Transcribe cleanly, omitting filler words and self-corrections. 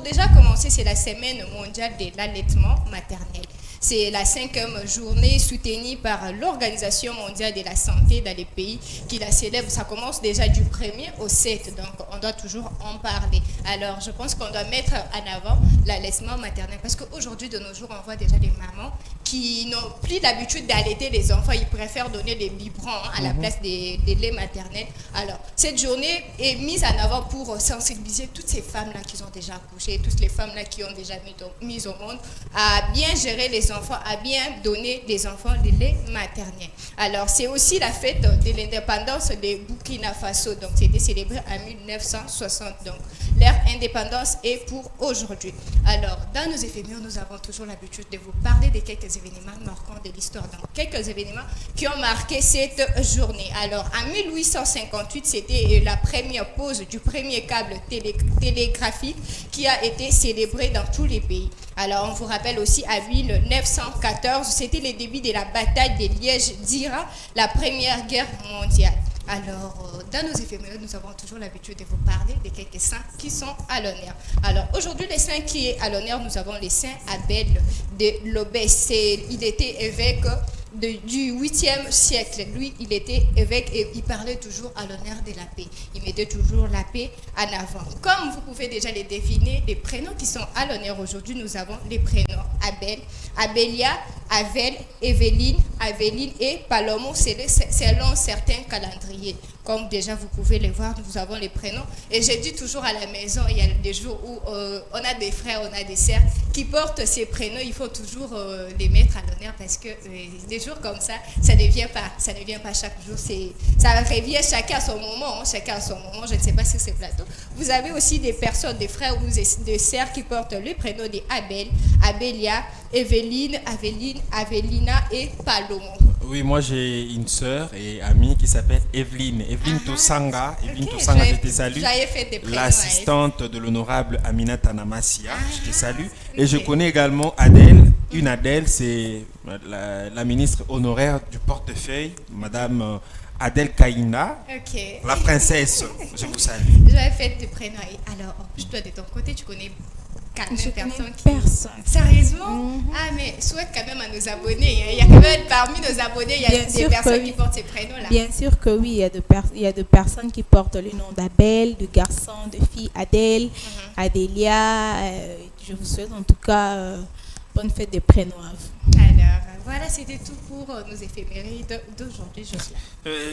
déjà commencer, c'est la semaine mondiale de l'allaitement maternel. C'est la 5e journée soutenue par l'Organisation mondiale de la santé dans les pays qui la célèbre. Ça commence déjà du 1er au 7, donc on doit toujours en parler. Alors, je pense qu'on doit mettre en avant l'allaitement maternel parce qu'aujourd'hui, de nos jours, on voit déjà des mamans qui n'ont plus l'habitude d'allaiter les enfants. Ils préfèrent donner des biberons à la place des laits maternels. Alors, cette journée est mise en avant pour sensibiliser toutes ces femmes-là qui ont déjà accouché, toutes les femmes-là qui ont déjà mis au monde à bien gérer les enfants, à bien donner des enfants des laits maternels. Alors, c'est aussi la fête de l'indépendance de Burkina Faso. Donc, c'était célébré en 1960. Donc, leur indépendance est pour aujourd'hui. Alors, dans nos éphémères, nous avons toujours l'habitude de vous parler de quelques événements marquants de l'histoire. Donc, quelques événements qui ont marqué cette journée. Alors, en 1858, c'était la première pose du premier câble télégraphique qui a été célébré dans tous les pays. Alors, on vous rappelle aussi, à 1914, c'était le début de la bataille de Liège durant la Première Guerre mondiale. Alors, dans nos éphémérides, nous avons toujours l'habitude de vous parler de quelques saints qui sont à l'honneur. Alors, aujourd'hui, les saints qui est à l'honneur, nous avons les saints Abel de Lobès. Il était évêque du 8e siècle. Lui, il était évêque et il parlait toujours à l'honneur de la paix. Il mettait toujours la paix en avant. Comme vous pouvez déjà les deviner, les prénoms qui sont à l'honneur aujourd'hui, nous avons les prénoms Abel, Abélia, Avel, Evelyne, Aveline et Palomo, selon certains calendriers. Comme déjà vous pouvez les voir, nous avons les prénoms. Et j'ai dit toujours à la maison, il y a des jours où on a des frères, on a des sœurs qui portent ces prénoms. Il faut toujours les mettre à l'honneur parce que des jours comme ça ne vient pas chaque jour. Ça revient chacun à son moment, chacun à son moment. Je ne sais pas si c'est plateau. Vous avez aussi des personnes, des frères ou des sœurs qui portent le prénom de Abel, Abélia, Evelyne, Aveline, Avelina et Palomo. Oui, moi j'ai une sœur et amie qui s'appelle Evelyne. Evelyne Tosanga. Evelyne Tosanga, je te salue. L'assistante de l'honorable Aminata Namasia, je te salue. Et je connais également Adèle. Une Adèle, c'est la ministre honoraire du portefeuille, Madame Adèle Kaina, la princesse. Je vous salue. J'avais fait des prénoms. Alors, toi de ton côté, tu connais personne. Sérieusement? Ah, mais souhaite quand même à nos abonnés. Il y a quand même parmi nos abonnés, il y a des personnes qui portent ces prénoms-là. Bien sûr que oui, il y a de personnes qui portent le nom d'Abel, de garçon, de fille Adèle, Adélia. Je vous souhaite en tout cas bonne fête des prénoms à vous. Alors, voilà, c'était tout pour nos éphémérides d'aujourd'hui, Jocelyne.